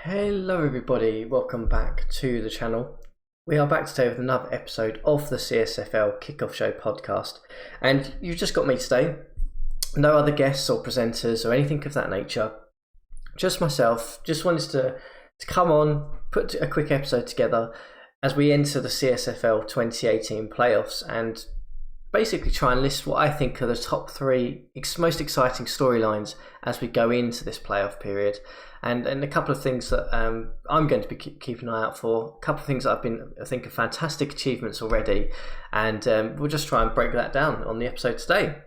Hello everybody, welcome back to the channel. We are back today with another episode of the CSFL Kickoff Show podcast, and you've just got me today. No other guests or presenters or anything of that nature, just myself. Just wanted to come on, put a quick episode together as we enter the CSFL 2018 playoffs and basically try and list what I think are the top three most exciting storylines as we go into this playoff period, and a couple of things that I'm going to be keeping an eye out for, a couple of things that I think are fantastic achievements already, and we'll just try and break that down on the episode today.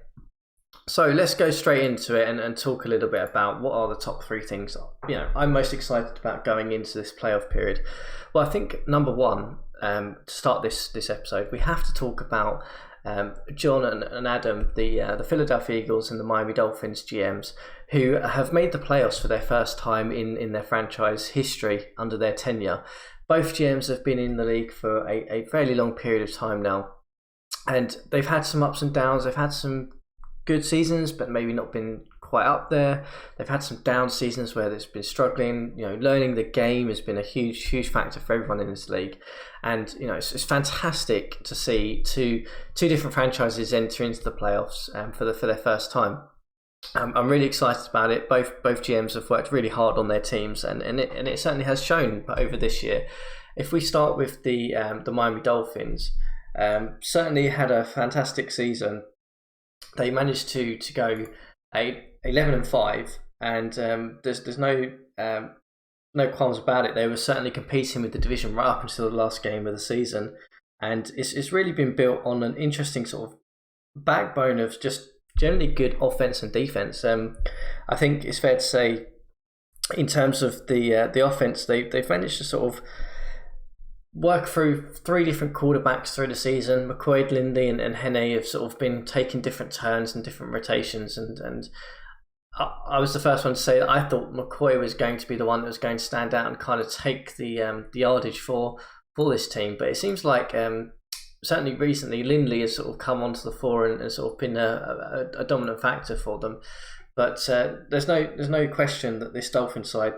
So let's go straight into it and talk a little bit about what are the top three things I'm most excited about going into this playoff period. Well, I think number one, to start this episode, we have to talk about John and Adam, the Philadelphia Eagles and the Miami Dolphins GMs, who have made the playoffs for their first time in their franchise history under their tenure. Both GMs have been in the league for a fairly long period of time now, and they've had some ups and downs. They've had some good seasons, but maybe not been quite up there. They've had some down seasons where they've been struggling. Learning the game has been a huge factor for everyone in this league, and it's fantastic to see two different franchises enter into the playoffs for their first time. I'm really excited about it. Both GMs have worked really hard on their teams, and it certainly has shown over this year. If we start with the Miami Dolphins, certainly had a fantastic season. They managed to go 11-5, and there's no qualms about it. They were certainly competing with the division right up until the last game of the season, and it's really been built on an interesting sort of backbone of just generally good offense and defense. I think it's fair to say, in terms of the offense, they've managed to sort of work through three different quarterbacks through the season. McCoy, Lindy and Henne have sort of been taking different turns and different rotations, and I was the first one to say that I thought McCoy was going to be the one that was going to stand out and kind of take the yardage for this team. But it seems like certainly recently Lindley has sort of come onto the fore and sort of been a dominant factor for them. But there's no question that this Dolphin side,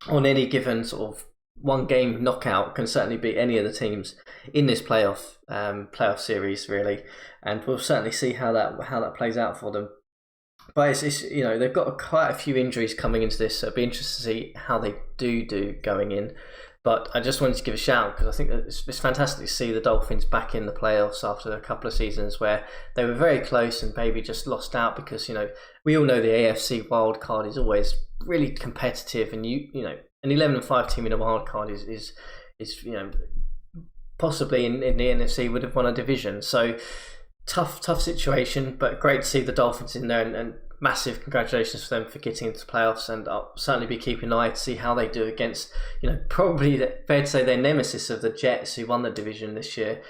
on any given sort of one game knockout, can certainly beat any of the teams in this playoff series, really, and we'll certainly see how that plays out for them. But it's they've got quite a few injuries coming into this, so it'll be interesting to see how they do going in. But I just wanted to give a shout because I think that it's fantastic to see the Dolphins back in the playoffs after a couple of seasons where they were very close and maybe just lost out, because we all know the AFC wild card is always really competitive, and an 11-5 team in a wild card is possibly in the NFC would have won a division. So tough situation, but great to see the Dolphins in there, and massive congratulations for them for getting into the playoffs. And I'll certainly be keeping an eye to see how they do against probably fair to say their nemesis of the Jets, who won the division this year.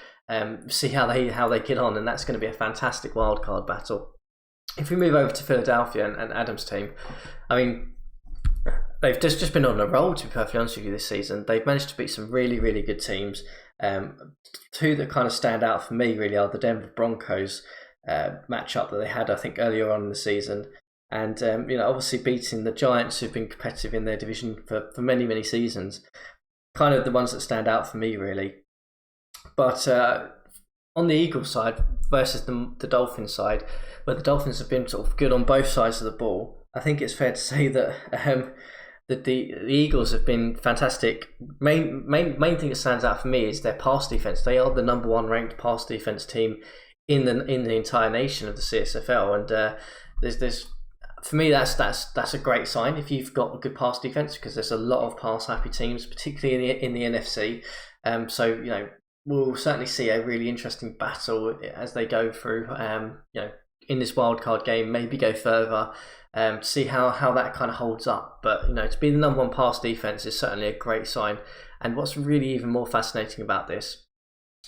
See how they get on, and that's going to be a fantastic wild card battle. If we move over to Philadelphia and Adam's team, I mean, they've just been on a roll, to be perfectly honest with you, this season. They've managed to beat some really good teams. Two that kind of stand out for me really are the Denver Broncos matchup that they had, I think, earlier on in the season, and obviously beating the Giants, who've been competitive in their division for many seasons. Kind of the ones that stand out for me, really. But on the Eagles side versus the Dolphins side, where the Dolphins have been sort of good on both sides of the ball, I think it's fair to say that the Eagles have been fantastic. Main thing that stands out for me is their pass defense. They are the number one ranked pass defense team in the entire nation of the CSFL, and there's for me that's a great sign if you've got a good pass defense, because there's a lot of pass happy teams, particularly in the NFC. So we'll certainly see a really interesting battle as they go through. In this wildcard game, maybe go further, to see how that kind of holds up. But to be the number one pass defense is certainly a great sign. And what's really even more fascinating about this,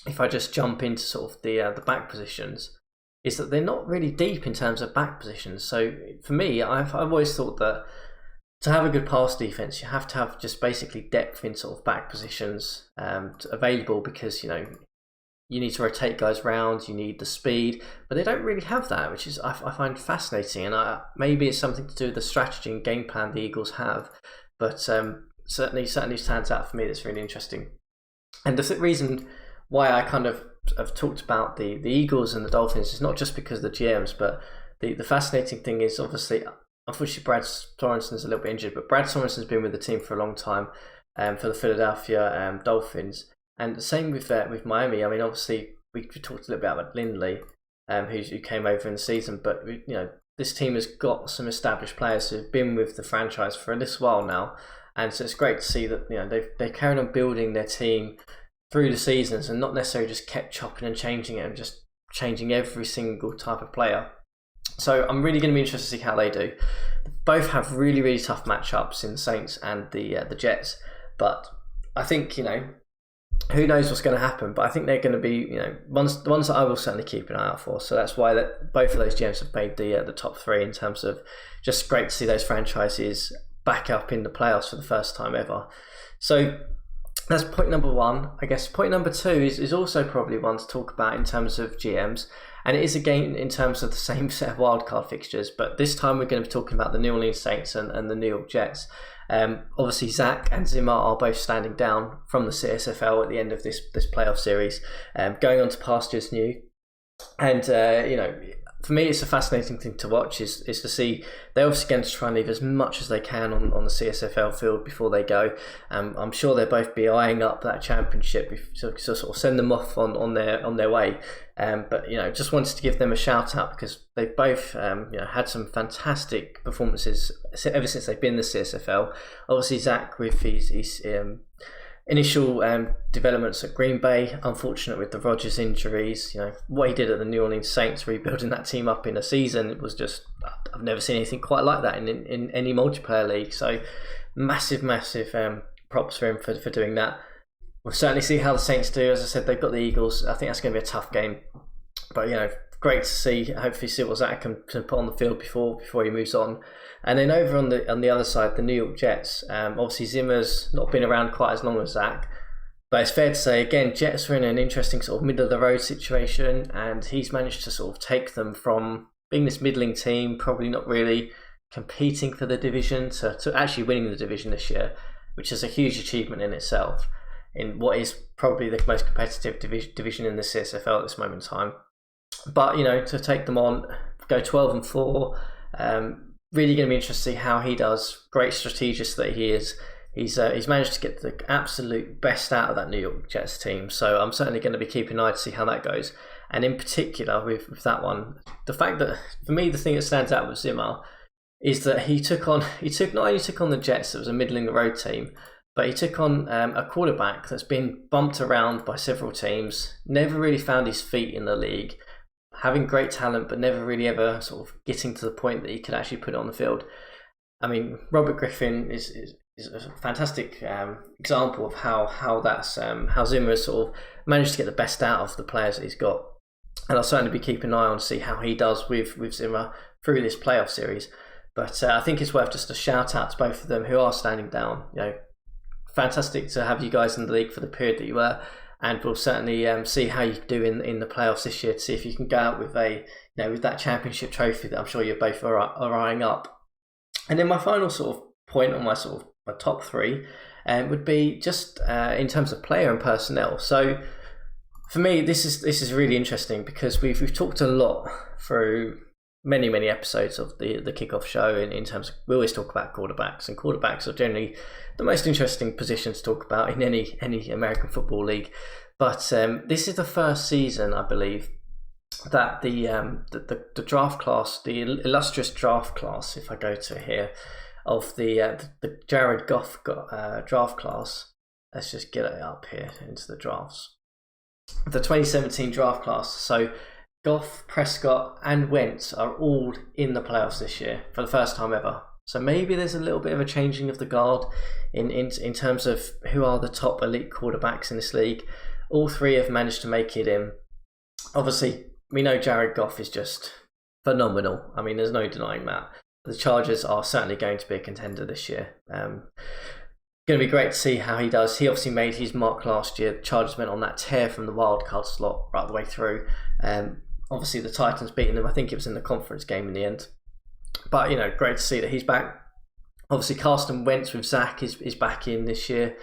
if I just jump into sort of the back positions, is that they're not really deep in terms of back positions. So for me, I've always thought that to have a good pass defense, you have to have just basically depth in sort of back positions available, because you need to rotate guys around, you need the speed, but they don't really have that, which is I find fascinating, and maybe it's something to do with the strategy and game plan the Eagles have. But certainly stands out for me. That's really interesting. And the reason why I kind of have talked about the Eagles and the Dolphins is not just because of the GMs, but the fascinating thing is obviously, unfortunately, Brad Sorensen's a little bit injured, but Brad Sorensen's been with the team for a long time for the Philadelphia Dolphins. And the same with Miami. I mean, obviously, we talked a little bit about Lindley, who came over in the season, but this team has got some established players who've been with the franchise for a little while now, and so it's great to see that they've carried on building their team through the seasons and not necessarily just kept chopping and changing it and just changing every single type of player. So I'm really going to be interested to see how they do. Both have really, really tough matchups in the Saints and the Jets, but I think who knows what's going to happen. But I think they're going to be the ones that I will certainly keep an eye out for. So that's why both of those GMs have made the top three in terms of just great to see those franchises back up in the playoffs for the first time ever. So that's point number one. I guess point number two is also probably one to talk about in terms of GMs. And it is again in terms of the same set of wildcard fixtures, but this time we're going to be talking about the New Orleans Saints and the New York Jets. Obviously, Zach and Zimmer are both standing down from the CSFL at the end of this playoff series, going on to pastures new. And for me, it's a fascinating thing to watch is to see they're obviously going to try and leave as much as they can on the CSFL field before they go. I'm sure they'll both be eyeing up that championship to sort of send them off on their way. But just wanted to give them a shout out because they've both had some fantastic performances ever since they've been in the CSFL. Obviously, Zach with his initial developments at Green Bay, unfortunate with the Rodgers injuries. What he did at the New Orleans Saints, rebuilding that team up in a season, it was just, I've never seen anything quite like that in any multiplayer league. So massive props for him for doing that. We'll certainly see how the Saints do. As I said, they've got the Eagles. I think that's going to be a tough game, but great to see. Hopefully, see what Zach can put on the field before he moves on. And then over on the other side, the New York Jets. Obviously, Zimmer's not been around quite as long as Zach, but it's fair to say again, Jets are in an interesting sort of middle of the road situation, and he's managed to sort of take them from being this middling team, probably not really competing for the division, to actually winning the division this year, which is a huge achievement in itself in what is probably the most competitive division in the CSFL at this moment in time. But to take them on, go 12-4, really going to be interesting to see how he does. Great strategist that he is. He's managed to get the absolute best out of that New York Jets team. So I'm certainly going to be keeping an eye to see how that goes. And in particular with that one, the fact that for me the thing that stands out with Zimmer is that he not only took on the Jets, that was a middling the road team, but he took on a quarterback that's been bumped around by several teams, never really found his feet in the league, having great talent, but never really ever sort of getting to the point that he could actually put it on the field. I mean, Robert Griffin is a fantastic example of how Zimmer has sort of managed to get the best out of the players that he's got. And I'll certainly be keeping an eye on to see how he does with Zimmer through this playoff series. But I think it's worth just a shout out to both of them who are standing down. Fantastic to have you guys in the league for the period that you were, and we'll certainly see how you do in the playoffs this year to see if you can go out with with that championship trophy that I'm sure you both are eyeing up. And then my final sort of point on my top three would be just in terms of player and personnel. So for me, this is really interesting because we've talked a lot through many episodes of the Kickoff show in terms of, we always talk about quarterbacks, and quarterbacks are generally the most interesting position to talk about in any American football league. But this is the first season, I believe, that the draft class, the illustrious draft class, if I go to here, of the Jared Goff draft class. Let's just get it up here into the drafts. The 2017 draft class. So Goff, Prescott and Wentz are all in the playoffs this year for the first time ever. So maybe there's a little bit of a changing of the guard in terms of who are the top elite quarterbacks in this league. All three have managed to make it in. Obviously, we know Jared Goff is just phenomenal. I mean, there's no denying that. The Chargers are certainly going to be a contender this year. Going to be great to see how he does. He obviously made his mark last year. The Chargers went on that tear from the wild card slot right the way through. Obviously, the Titans beating them. I think it was in the conference game in the end. But, great to see that he's back. Obviously, Carson Wentz with Zach is back in this year.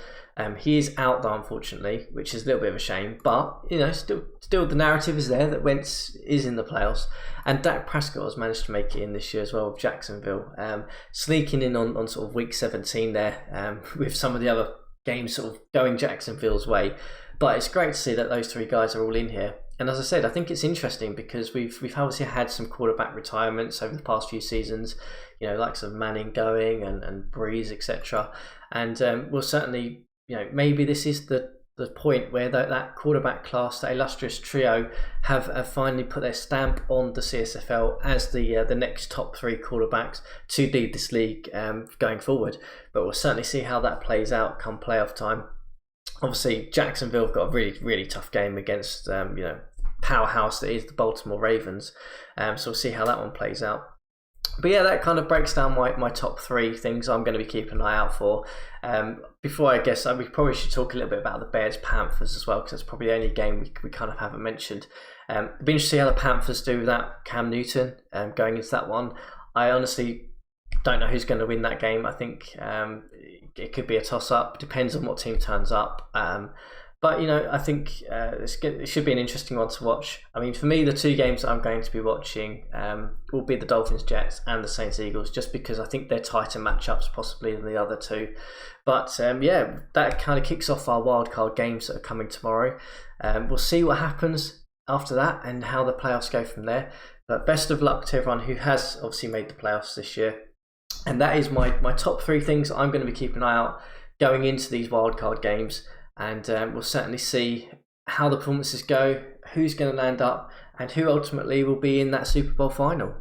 He is out though, unfortunately, which is a little bit of a shame. But still the narrative is there that Wentz is in the playoffs, and Dak Prescott has managed to make it in this year as well with Jacksonville, sneaking in on sort of week 17 there, with some of the other games sort of going Jacksonville's way. But it's great to see that those three guys are all in here. And as I said, I think it's interesting because we've obviously had some quarterback retirements over the past few seasons, like some Manning going and Breeze, etc. And we'll certainly, maybe this is the point where that quarterback class, that illustrious trio, have finally put their stamp on the CSFL as the next top three quarterbacks to lead this league going forward. But we'll certainly see how that plays out come playoff time. Obviously, Jacksonville have got a really, really tough game against, powerhouse that is the Baltimore Ravens. So we'll see how that one plays out. But yeah, that kind of breaks down my top three things I'm going to be keeping an eye out for. Before I guess, we probably should talk a little bit about the Bears-Panthers as well, because that's probably the only game we kind of haven't mentioned. It'll be interesting to see how the Panthers do without Cam Newton going into that one. I honestly don't know who's going to win that game. I think it could be a toss-up. Depends on what team turns up. But I think it should be an interesting one to watch. I mean, for me, the two games that I'm going to be watching will be the Dolphins-Jets and the Saints-Eagles, just because I think they're tighter matchups possibly than the other two. But that kind of kicks off our wildcard games that are coming tomorrow. We'll see what happens after that and how the playoffs go from there. But best of luck to everyone who has obviously made the playoffs this year. And that is my top three things I'm going to be keeping an eye out going into these wildcard games. And we'll certainly see how the performances go, who's going to land up, and who ultimately will be in that Super Bowl final.